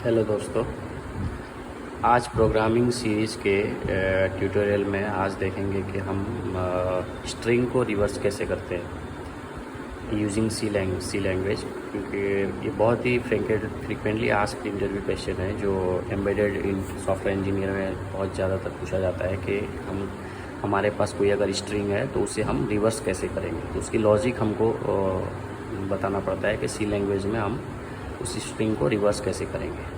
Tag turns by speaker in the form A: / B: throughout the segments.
A: Hello दोस्तों। आज programming series के ट्यूटोरियल में आज देखेंगे कि हम स्ट्रिंग को रिवर्स कैसे करते हैं यूजिंग सी लैंग्वेज, क्योंकि ये बहुत ही फ्रिक्वेंटली आस्क्ड इंटरव्यू क्वेश्चन है जो एम्बेडेड इन सॉफ्टवेयर इंजीनियर में बहुत ज़्यादातर पूछा जाता है कि हमारे पास कोई अगर स्ट्रिंग है तो उसे हम रिवर्स कैसे करेंगे। तो उसकी लॉजिक हमको बताना पड़ता है कि सी लैंग्वेज में हम उस स्ट्रिंग को रिवर्स कैसे करेंगे।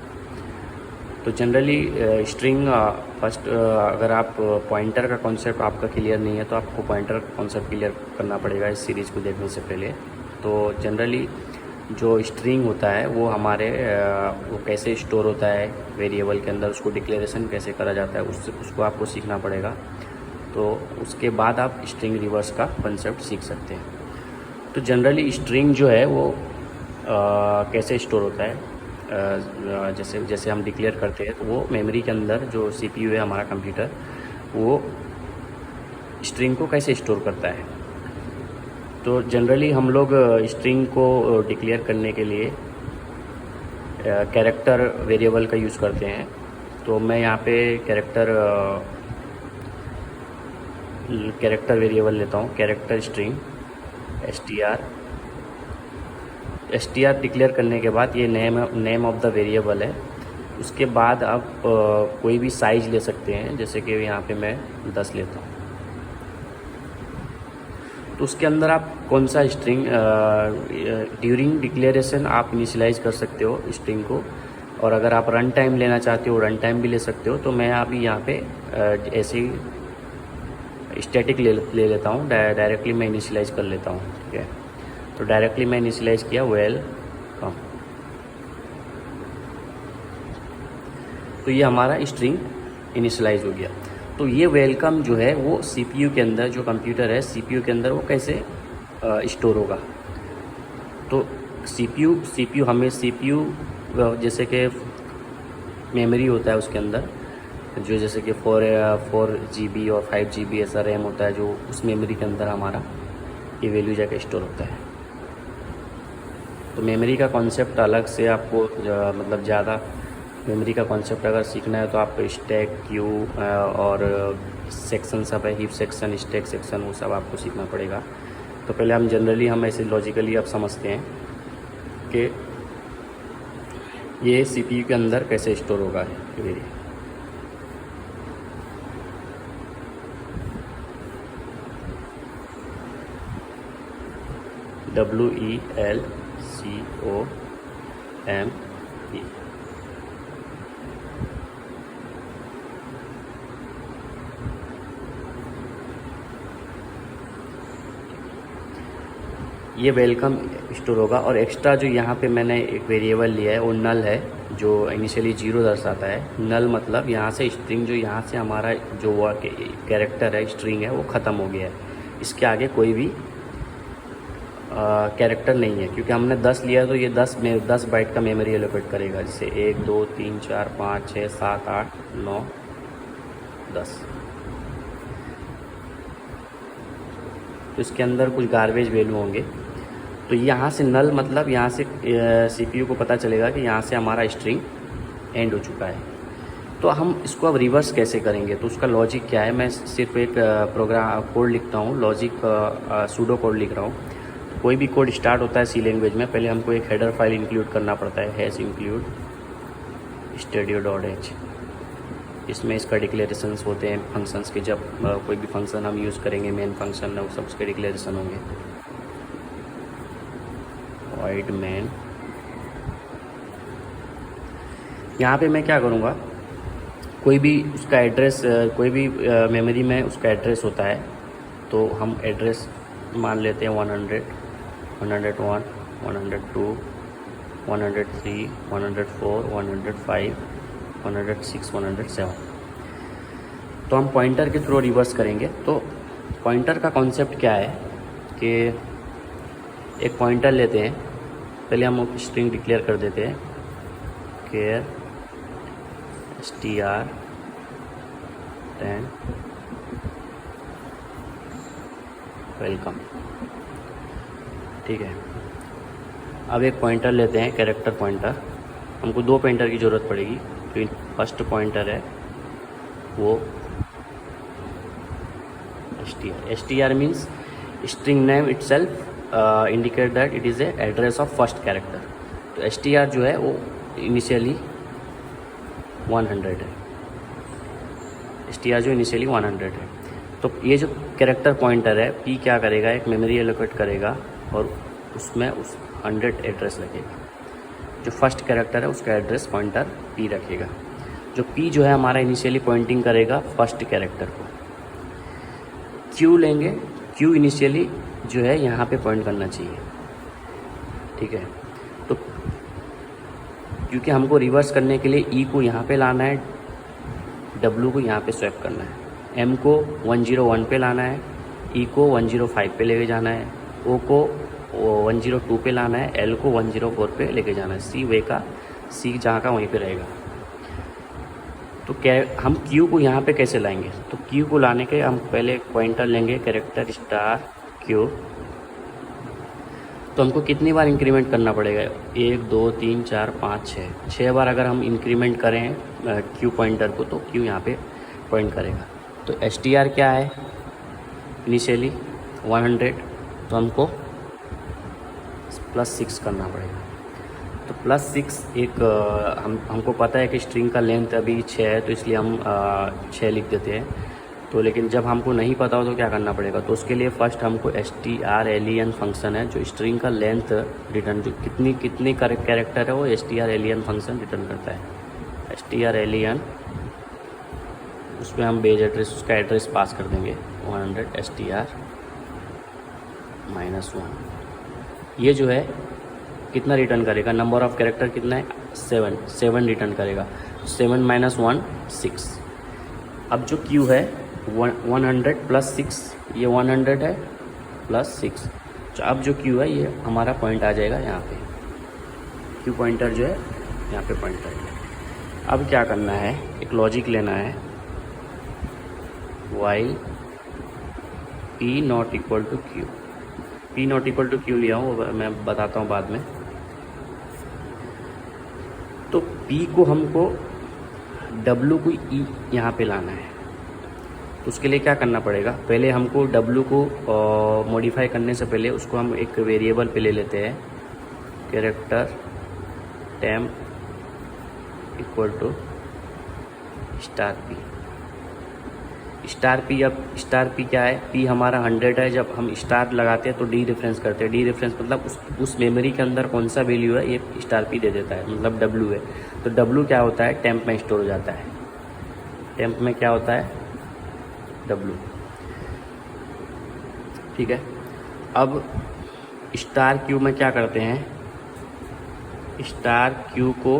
A: तो जनरली स्ट्रिंग फर्स्ट अगर आप पॉइंटर का कॉन्सेप्ट आपका क्लियर नहीं है तो आपको पॉइंटर का कॉन्सेप्ट क्लियर करना पड़ेगा इस सीरीज़ को देखने से पहले। तो जनरली जो स्ट्रिंग होता है वो हमारे वो कैसे स्टोर होता है वेरिएबल के अंदर, उसको डिक्लेरेशन कैसे करा जाता है उसको आपको सीखना पड़ेगा। तो उसके बाद आप स्ट्रिंग रिवर्स का कॉन्सेप्ट सीख सकते हैं। तो जनरली स्ट्रिंग जो है वो कैसे स्टोर होता है, जैसे हम डिक्लेयर करते हैं तो वो मेमोरी के अंदर जो सीपीयू है हमारा कंप्यूटर, वो स्ट्रिंग को कैसे स्टोर करता है। तो जनरली हम लोग स्ट्रिंग को डिक्लेयर करने के लिए कैरेक्टर वेरिएबल का यूज़ करते हैं। तो मैं यहाँ पे कैरेक्टर वेरिएबल लेता हूँ, कैरेक्टर स्ट्रिंग str डिक्लेयर करने के बाद ये नेम ऑफ द वेरिएबल है। उसके बाद आप कोई भी साइज ले सकते हैं, जैसे कि यहाँ पे मैं 10 लेता हूँ। तो उसके अंदर आप कौन सा स्ट्रिंग ड्यूरिंग डिक्लेरेशन आप इनिशियलाइज कर सकते हो स्ट्रिंग को, और अगर आप रन टाइम लेना चाहते हो रन टाइम भी ले सकते हो। तो मैं अभी यहाँ पे ऐसे ही स्टैटिक ले लेता हूँ, डायरेक्टली मैं इनिशियलाइज कर लेता हूँ। ठीक है, तो डायरेक्टली मैं इनिशियलाइज किया वेलकम। तो ये हमारा स्ट्रिंग इनिशियलाइज हो गया। तो ये वेलकम जो है वो सीपीयू के अंदर, जो कंप्यूटर है सीपीयू के अंदर, वो कैसे स्टोर होगा। तो सीपीयू हमें सीपीयू जैसे कि मेमोरी होता है उसके अंदर, जो जैसे कि 4 GB और 5 GB ऐसा रैम होता है, जो उस मेमोरी के अंदर हमारा ये वैल्यू जाके स्टोर होता है। तो मेमोरी का कॉन्सेप्ट अलग से आपको मतलब ज़्यादा मेमोरी का कॉन्सेप्ट अगर सीखना है तो आप स्टैक क्यू और सेक्शन सब है, हीप सेक्शन, स्टैक सेक्शन, वो सब आपको सीखना पड़ेगा। तो पहले हम ऐसे लॉजिकली अब समझते हैं कि ये सीपीयू के अंदर कैसे स्टोर होगा मेमोरी। WELCOME। ये वेलकम स्टोर होगा। और एक्स्ट्रा जो यहाँ पे मैंने एक वेरिएबल लिया है वो नल है, जो इनिशियली 0 दर्शाता है। नल मतलब यहाँ से स्ट्रिंग, जो यहाँ से हमारा जो कैरेक्टर है स्ट्रिंग है वो ख़त्म हो गया है, इसके आगे कोई भी कैरेक्टर नहीं है। क्योंकि हमने 10 लिया है तो ये 10 बाइट का मेमोरी एलोकेट करेगा, जैसे 1 2 3 4 5 6 7 8 9 10। तो इसके अंदर कुछ गार्बेज वैल्यू होंगे। तो यहाँ से नल मतलब यहाँ से सीपीयू को पता चलेगा कि यहाँ से हमारा स्ट्रिंग एंड हो चुका है। तो हम इसको अब रिवर्स कैसे करेंगे, तो उसका लॉजिक क्या है। मैं सिर्फ एक प्रोग्राम कोड लिखता हूँ, लॉजिक सूडो कोड लिख रहा हूँ। कोई भी कोड स्टार्ट होता है सी लैंग्वेज में, पहले हमको एक हेडर फाइल इंक्लूड करना पड़ता है, #include studio.h। इसमें इसका डिक्लेरेशंस होते हैं फंक्शंस के। जब कोई भी फंक्शन हम यूज़ करेंगे, मेन फंक्शन है, वो सब उसके डिक्लेरेशन होंगे। void main। यहाँ पे मैं क्या करूँगा, कोई भी उसका एड्रेस, कोई भी मेमोरी में उसका एड्रेस होता है, तो हम एड्रेस मान लेते हैं 100, 101, 102, 103, 104, 105, 106, 107। तो हम पॉइंटर के थ्रू रिवर्स करेंगे। तो पॉइंटर का कॉन्सेप्ट क्या है कि एक पॉइंटर लेते हैं, पहले हम स्ट्रिंग डिक्लेयर कर देते हैं, केयर str 10 वेलकम। ठीक है, अब एक पॉइंटर लेते हैं, कैरेक्टर पॉइंटर, हमको 2 पॉइंटर की ज़रूरत पड़ेगी। तो फर्स्ट पॉइंटर है वो str means string name itself indicate that it is a address of first character. तो str जो है वो इनिशियली 100 है, str जो इनिशियली 100 है। तो ये जो कैरेक्टर पॉइंटर है p क्या करेगा, एक मेमोरी एलोकेट करेगा और उसमें उस 100 एड्रेस लगेगा। जो फर्स्ट कैरेक्टर है उसका एड्रेस पॉइंटर p रखेगा। जो p जो है हमारा इनिशियली पॉइंटिंग करेगा फर्स्ट कैरेक्टर को। q लेंगे, q इनिशियली जो है यहाँ पे पॉइंट करना चाहिए, ठीक है। तो क्योंकि हमको रिवर्स करने के लिए e को यहाँ पे लाना है, w को यहाँ पे स्वैप करना है, m को 101 पे लाना है, e को 105 पे लेके जाना है, o को 102 पे लाना है, l को 104 पे लेके जाना है, c वे का c जहाँ का वहीं पे रहेगा। तो हम q को यहाँ पे कैसे लाएंगे, तो q को लाने के हम पहले एक पॉइंटर लेंगे कैरेक्टर स्टार q। तो हमको कितनी बार इंक्रीमेंट करना पड़ेगा, 1 2 3 4 5 6 बार अगर हम इंक्रीमेंट करें q पॉइंटर को तो q यहाँ पे पॉइंट करेगा। तो str क्या है इनिशियली 100, तो हमको +6 करना पड़ेगा। तो +6 एक हमको पता है कि स्ट्रिंग का लेंथ अभी 6 है, तो इसलिए हम 6 लिख देते हैं। तो लेकिन जब हमको नहीं पता हो तो क्या करना पड़ेगा, तो उसके लिए फ़र्स्ट हमको strlen फंक्शन है जो स्ट्रिंग का लेंथ रिटर्न, जो कितनी कैरेक्टर है वो strlen फंक्शन रिटर्न करता है। strlen उसमें हम बेस एड्रेस, उसका एड्रेस पास कर देंगे 100 str -1। ये जो है कितना रिटर्न करेगा, नंबर ऑफ़ कैरेक्टर कितना है 7 रिटर्न करेगा। 7 - 1 6। अब जो q है 100 + 6, ये 100 है +6। तो अब जो q है ये हमारा पॉइंट आ जाएगा यहाँ पे, q पॉइंटर जो है यहाँ पे पॉइंट करेगा। अब क्या करना है, एक लॉजिक लेना है, while p not equal to q। p not equal to q लिया हूँ, मैं बताता हूँ बाद में। तो p को हमको w को e यहाँ पे लाना है, तो उसके लिए क्या करना पड़ेगा, पहले हमको w को मॉडिफाई करने से पहले उसको हम एक वेरिएबल पे ले लेते हैं, character temp equal to star p। अब स्टार p क्या है, p हमारा 100 है। जब हम स्टार लगाते हैं तो डी रेफरेंस करते हैं, डी रेफरेंस मतलब उस मेमोरी के अंदर कौन सा वैल्यू है ये स्टार p दे देता है, मतलब w है। तो w क्या होता है, टेम्प में स्टोर हो जाता है। टेम्प में क्या होता है, w, ठीक है। अब स्टार q में क्या करते हैं, स्टार q को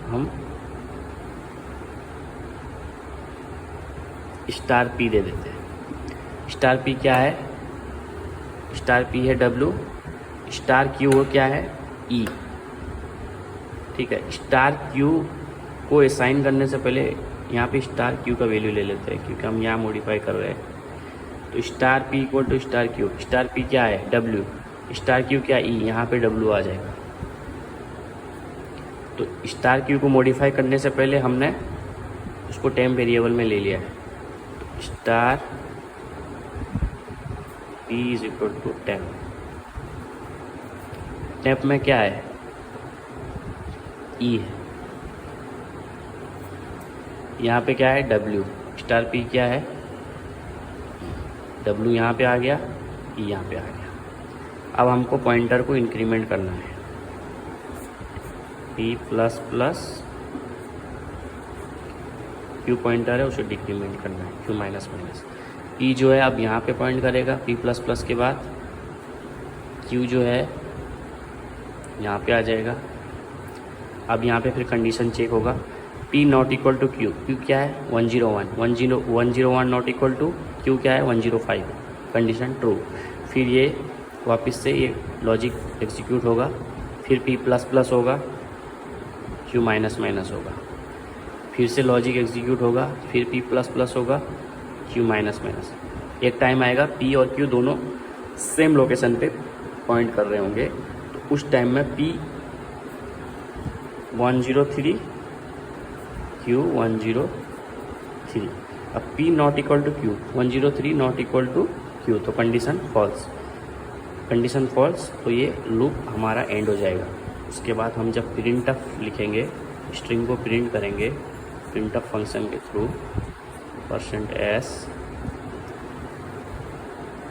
A: हम स्टार p दे देते हैं। स्टार p क्या है, स्टार p है w, स्टार q क्या है e, ठीक है। स्टार q को असाइन करने से पहले यहाँ पे स्टार q का वैल्यू ले लेते हैं, क्योंकि हम यहाँ मॉडिफाई कर रहे हैं। तो star p equal to star q, star p क्या है w, स्टार q क्या e, यहाँ पे w आ जाएगा। तो स्टार q को मॉडिफाई करने से पहले हमने उसको टेम्प वेरिएबल में ले लिया है। Star p is equal to temp. Temp में क्या है, e है, यहाँ पे क्या है w, स्टार p क्या है w, यहाँ पे आ गया, e यहाँ पे आ गया। अब हमको पॉइंटर को इंक्रीमेंट करना है, p plus plus q pointer है उसे डिक्रीमेंट करना है, q माइनस माइनस। p जो है अब यहाँ पे पॉइंट करेगा, p प्लस प्लस के बाद q जो है यहाँ पे आ जाएगा। अब यहाँ पे फिर कंडीशन चेक होगा, p not equal to q, q क्या है 101 नॉट इक्वल टू q क्या है 105, कंडीशन ट्रू। फिर ये वापस से ये लॉजिक एग्जीक्यूट होगा, फिर p प्लस प्लस होगा, q माइनस माइनस होगा, फिर से लॉजिक एग्जीक्यूट होगा, फिर p प्लस प्लस होगा, q माइनस माइनस। एक टाइम आएगा p और q दोनों सेम लोकेशन पे पॉइंट कर रहे होंगे, तो उस टाइम में p 103 Q 103। अब P not equal to Q, 103 not equal to Q, तो कंडीशन फॉल्स, कंडीशन फॉल्स, तो ये लूप हमारा एंड हो जाएगा। उसके बाद हम जब प्रिंटफ लिखेंगे, स्ट्रिंग को प्रिंट करेंगे प्रिंटफ फंक्शन के थ्रू %s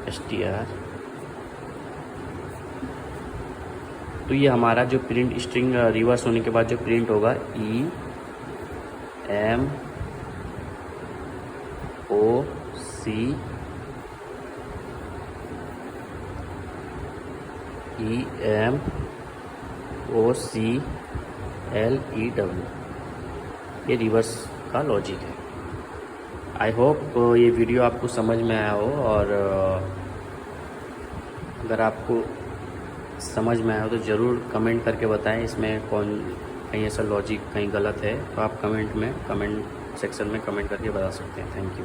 A: str, तो ये हमारा जो प्रिंट स्ट्रिंग रिवर्स होने के बाद जो प्रिंट होगा E M O C E M O C L E W, ये रिवर्स का लॉजिक है। आई होप ये वीडियो आपको समझ में आया हो, और अगर आपको समझ में आया हो तो ज़रूर कमेंट करके बताएं इसमें कहीं ऐसा लॉजिक कहीं गलत है, तो आप कमेंट सेक्शन में कमेंट करके बता सकते हैं। Thank you.